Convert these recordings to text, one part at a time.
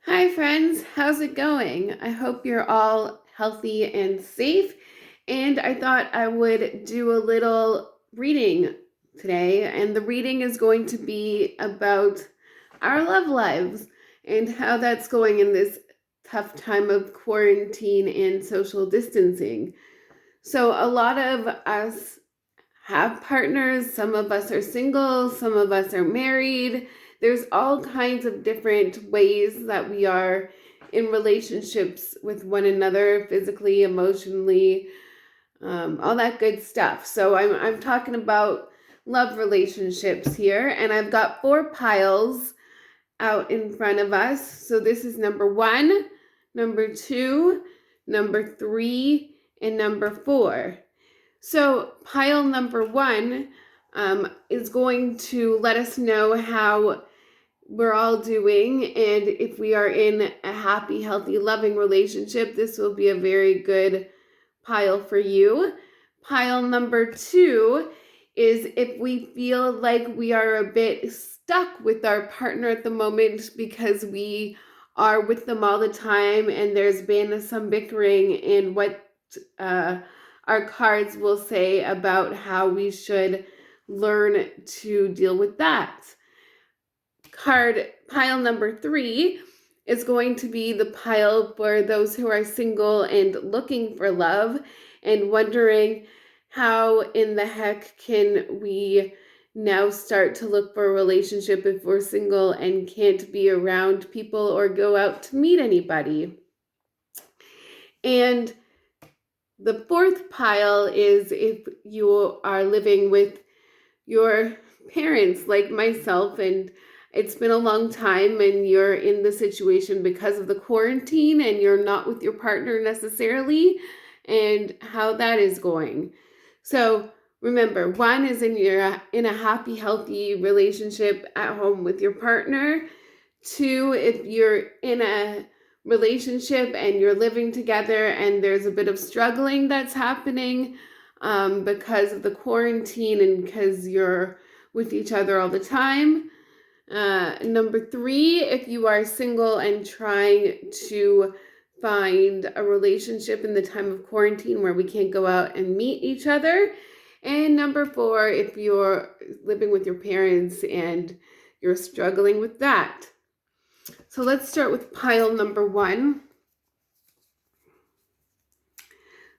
Hi, friends. How's it going? I hope you're all healthy and safe. And I thought I would do a little reading today. And the reading is going to be about our love lives and how that's going in this tough time of quarantine and social distancing. So, a lot of us have partners, some of us are single, some of us are married. There's all kinds of different ways that we are in relationships with one another, physically, emotionally, all that good stuff. So I'm talking about love relationships here, and I've got 4 piles out in front of us. So this is number 1, number 2, number 3, and number 4. So pile number 1 is going to let us know how we're all doing, and if we are in a happy, healthy, loving relationship, this will be a very good pile for you. Pile number 2 is if we feel like we are a bit stuck with our partner at the moment because we are with them all the time and there's been some bickering in what our cards will say about how we should learn to deal with that. Card pile number 3 is going to be the pile for those who are single and looking for love and wondering how in the heck can we now start to look for a relationship if we're single and can't be around people or go out to meet anybody. And the 4th pile is if you are living with your parents like myself and it's been a long time and you're in the situation because of the quarantine and you're not with your partner necessarily, and how that is going. So remember, 1 is in a happy, healthy relationship at home with your partner. 2, if you're in a relationship and you're living together and there's a bit of struggling that's happening because of the quarantine and because you're with each other all the time. Number 3, if you are single and trying to find a relationship in the time of quarantine where we can't go out and meet each other. And number 4, if you're living with your parents and you're struggling with that. So let's start with pile number 1.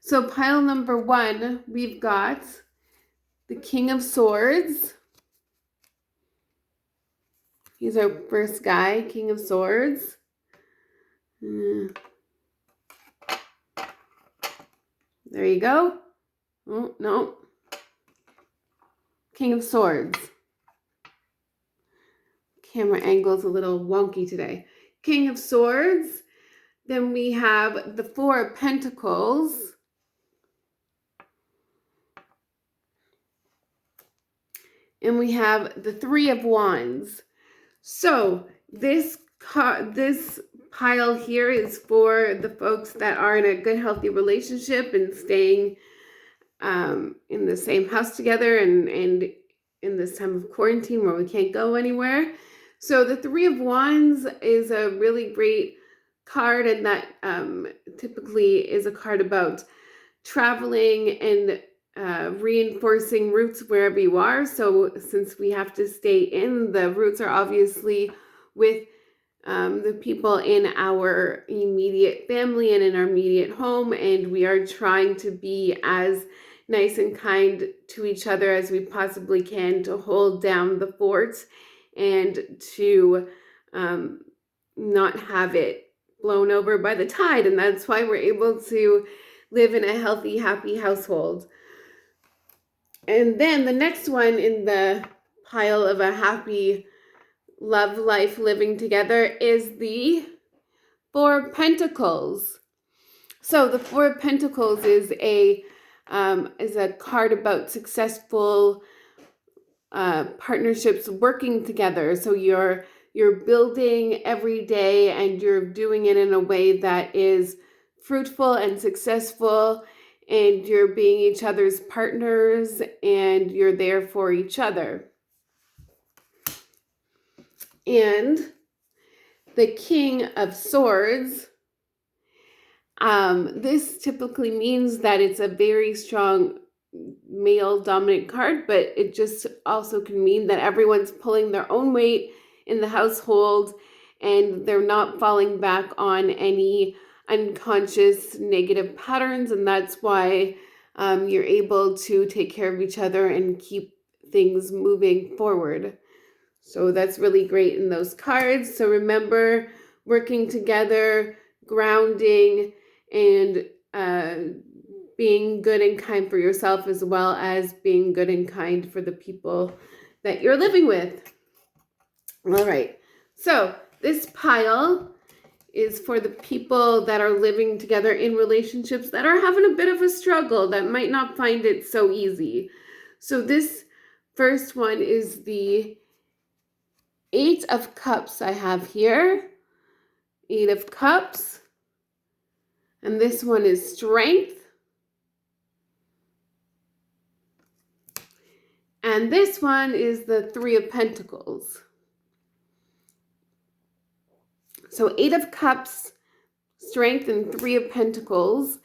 So pile number 1, we've got the King of Swords. He's our first guy, King of Swords. There you go. Oh, no. King of Swords. Camera angle's a little wonky today. King of Swords. Then we have the 4 of Pentacles. And we have the 3 of Wands. So this pile here is for the folks that are in a good, healthy relationship and staying in the same house together and in this time of quarantine where we can't go anywhere. So the 3 of Wands is a really great card, and that typically is a card about traveling and reinforcing roots wherever you are. So since we have to stay in, the roots are obviously with the people in our immediate family and in our immediate home, and we are trying to be as nice and kind to each other as we possibly can to hold down the fort and to not have it blown over by the tide. And that's why we're able to live in a healthy, happy household. And then the next one in the pile of a happy love life living together is the 4 of Pentacles. So the 4 of Pentacles is a card about successful partnerships working together. So you're building every day and you're doing it in a way that is fruitful and successful, and you're being each other's partners and you're there for each other. And the King of Swords. This typically means that it's a very strong male dominant card, but it just also can mean that everyone's pulling their own weight in the household and they're not falling back on any unconscious negative patterns. And that's why you're able to take care of each other and keep things moving forward. So that's really great in those cards. So remember, working together, grounding, and being good and kind for yourself, as well as being good and kind for the people that you're living with. All right. So this pile is for the people that are living together in relationships that are having a bit of a struggle, that might not find it so easy. So this first one is the Eight of Cups I have here. Eight of Cups. And this one is Strength. And this one is the Three of Pentacles. So Eight of Cups, Strength, and Three of Pentacles.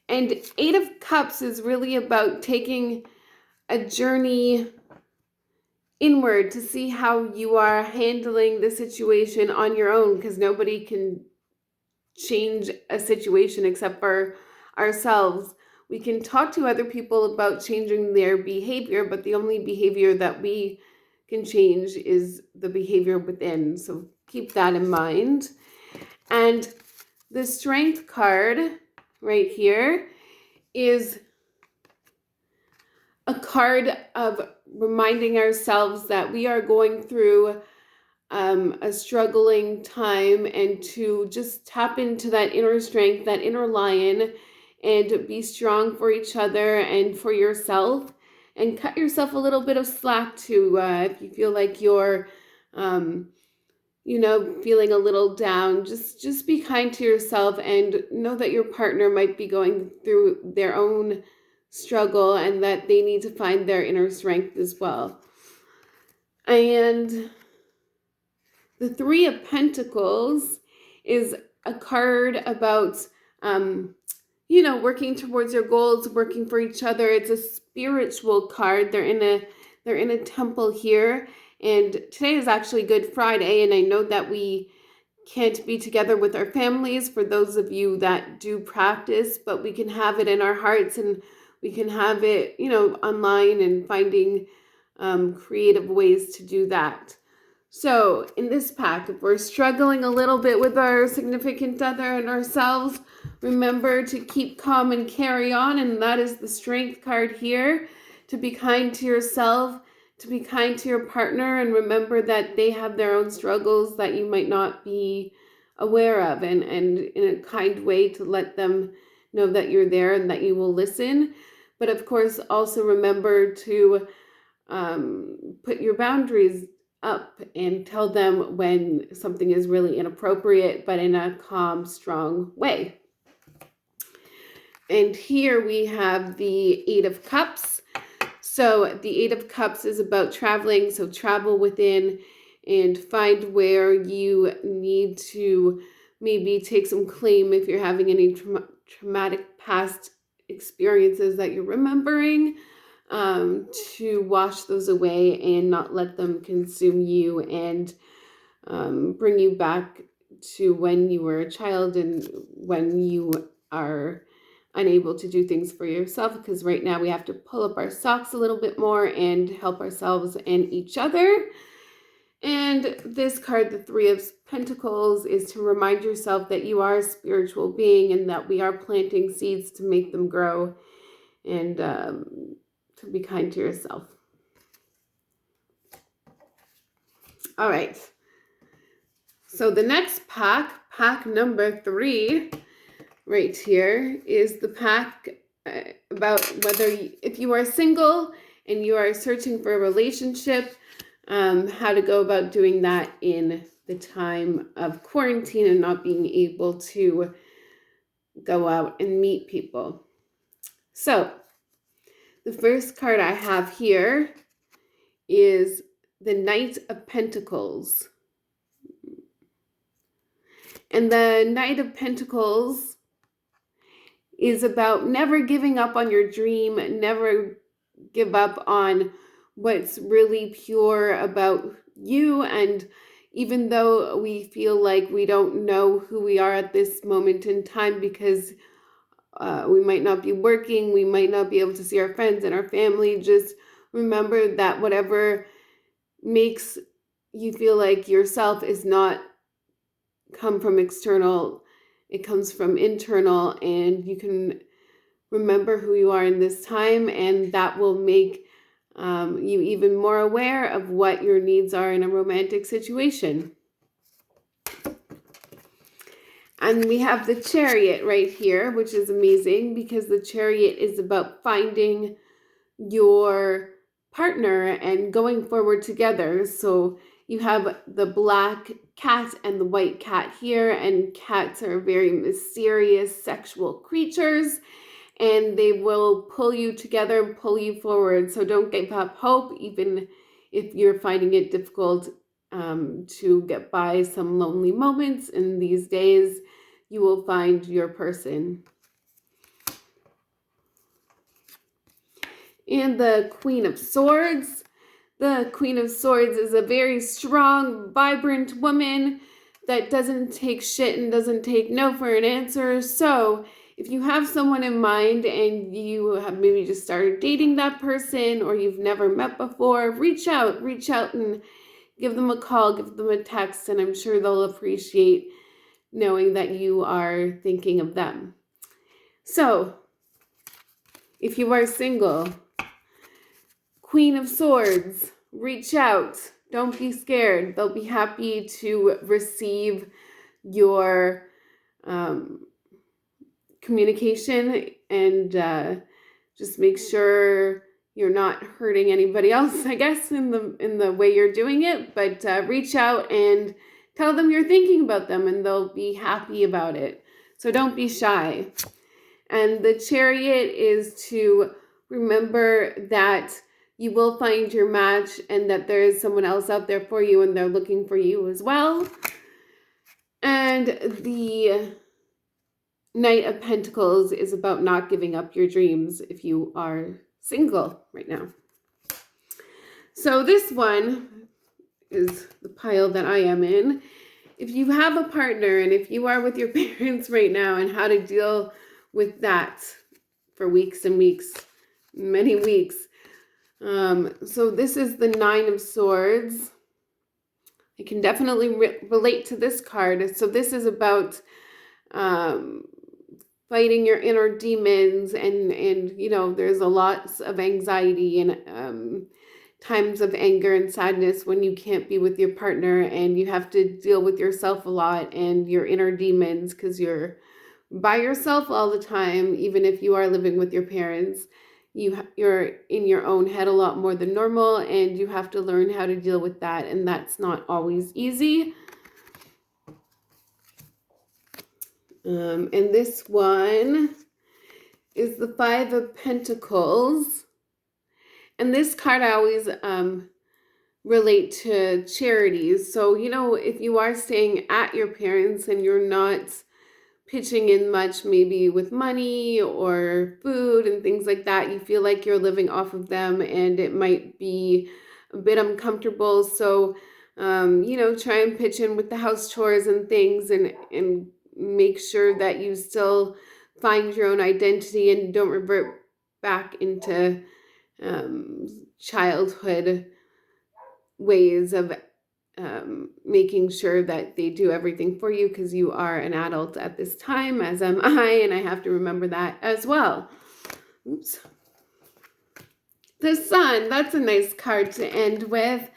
And Eight of Cups is really about taking a journey inward to see how you are handling the situation on your own, because nobody can change a situation except for ourselves. We can talk to other people about changing their behavior, but the only behavior that we can change is the behavior within. So keep that in mind. And the Strength card right here is a card of reminding ourselves that we are going through a struggling time, and to just tap into that inner strength, that inner lion, and be strong for each other and for yourself, and cut yourself a little bit of slack too if you feel like you're feeling a little down. Just be kind to yourself and know that your partner might be going through their own struggle and that they need to find their inner strength as well. And the Three of Pentacles is a card about, working towards your goals, working for each other. It's a spiritual card. They're in a temple here, and today is actually Good Friday, and I know that we can't be together with our families for those of you that do practice, but we can have it in our hearts, and we can have it, online, and finding creative ways to do that. So in this pack, if we're struggling a little bit with our significant other and ourselves, remember to keep calm and carry on. And that is the Strength card here, to be kind to yourself, to be kind to your partner, and remember that they have their own struggles that you might not be aware of, and in a kind way to let them know that you're there and that you will listen. But of course, also remember to put your boundaries up and tell them when something is really inappropriate, but in a calm, strong way. And here we have the Eight of Cups. So the Eight of Cups is about traveling. So travel within and find where you need to maybe take some claim if you're having any traumatic past experiences that you're remembering. To wash those away and not let them consume you, and bring you back to when you were a child and when you are unable to do things for yourself, because right now we have to pull up our socks a little bit more and help ourselves and each other. And this card, the Three of Pentacles, is to remind yourself that you are a spiritual being and that we are planting seeds to make them grow, and to be kind to yourself. All right. So the next pack number 3, right here, is the pack about if you are single and you are searching for a relationship, how to go about doing that in the time of quarantine and not being able to go out and meet people. So the first card I have here is the Knight of Pentacles. And the Knight of Pentacles is about never giving up on your dream, never give up on what's really pure about you. And even though we feel like we don't know who we are at this moment in time because we might not be working, we might not be able to see our friends and our family, just remember that whatever makes you feel like yourself is not come from external, it comes from internal, and you can remember who you are in this time, and that will make you even more aware of what your needs are in a romantic situation. And we have the Chariot right here, which is amazing because the Chariot is about finding your partner and going forward together. So you have the black cat and the white cat here, and cats are very mysterious sexual creatures, and they will pull you together and pull you forward. So don't give up hope, even if you're finding it difficult to get by some lonely moments in these days. You will find your person. And the Queen of Swords. The Queen of Swords is a very strong, vibrant woman that doesn't take shit and doesn't take no for an answer. So if you have someone in mind and you have maybe just started dating that person or you've never met before, reach out and give them a call, give them a text, and I'm sure they'll appreciate knowing that you are thinking of them. So if you are single, Queen of Swords, reach out. Don't be scared. They'll be happy to receive your communication, and just make sure you're not hurting anybody else, I guess, in the way you're doing it. But reach out and tell them you're thinking about them, and they'll be happy about it. So don't be shy. And the Chariot is to remember that you will find your match and that there is someone else out there for you and they're looking for you as well. And the Knight of Pentacles is about not giving up your dreams if you are single right now. So this one is the pile that I am in. If you have a partner and if you are with your parents right now and how to deal with that for weeks and weeks, many weeks. So this is the Nine of Swords. I can definitely relate to this card. So this is about fighting your inner demons, and you know, there's a lot of anxiety and times of anger and sadness when you can't be with your partner and you have to deal with yourself a lot and your inner demons because you're by yourself all the time. Even if you are living with your parents, you're in your own head a lot more than normal, and you have to learn how to deal with that, and that's not always easy. And this one is the Five of Pentacles. And this card I always relate to charities. So, you know, if you are staying at your parents and you're not pitching in much, maybe with money or food and things like that, you feel like you're living off of them and it might be a bit uncomfortable. So, you know, try and pitch in with the house chores and things, and make sure that you still find your own identity and don't revert back into childhood ways of making sure that they do everything for you, because you are an adult at this time, as am I, and I have to remember that as well. Oops. The Sun, that's a nice card to end with.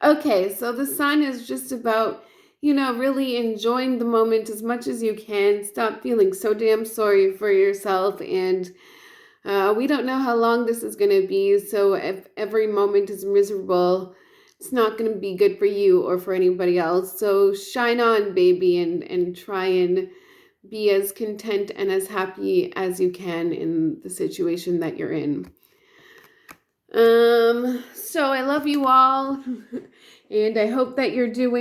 Okay, so the Sun is just about, you know, really enjoying the moment as much as you can. Stop feeling so damn sorry for yourself, and we don't know how long this is going to be, so if every moment is miserable, it's not going to be good for you or for anybody else. So shine on, baby, and try and be as content and as happy as you can in the situation that you're in. So I love you all, and I hope that you're doing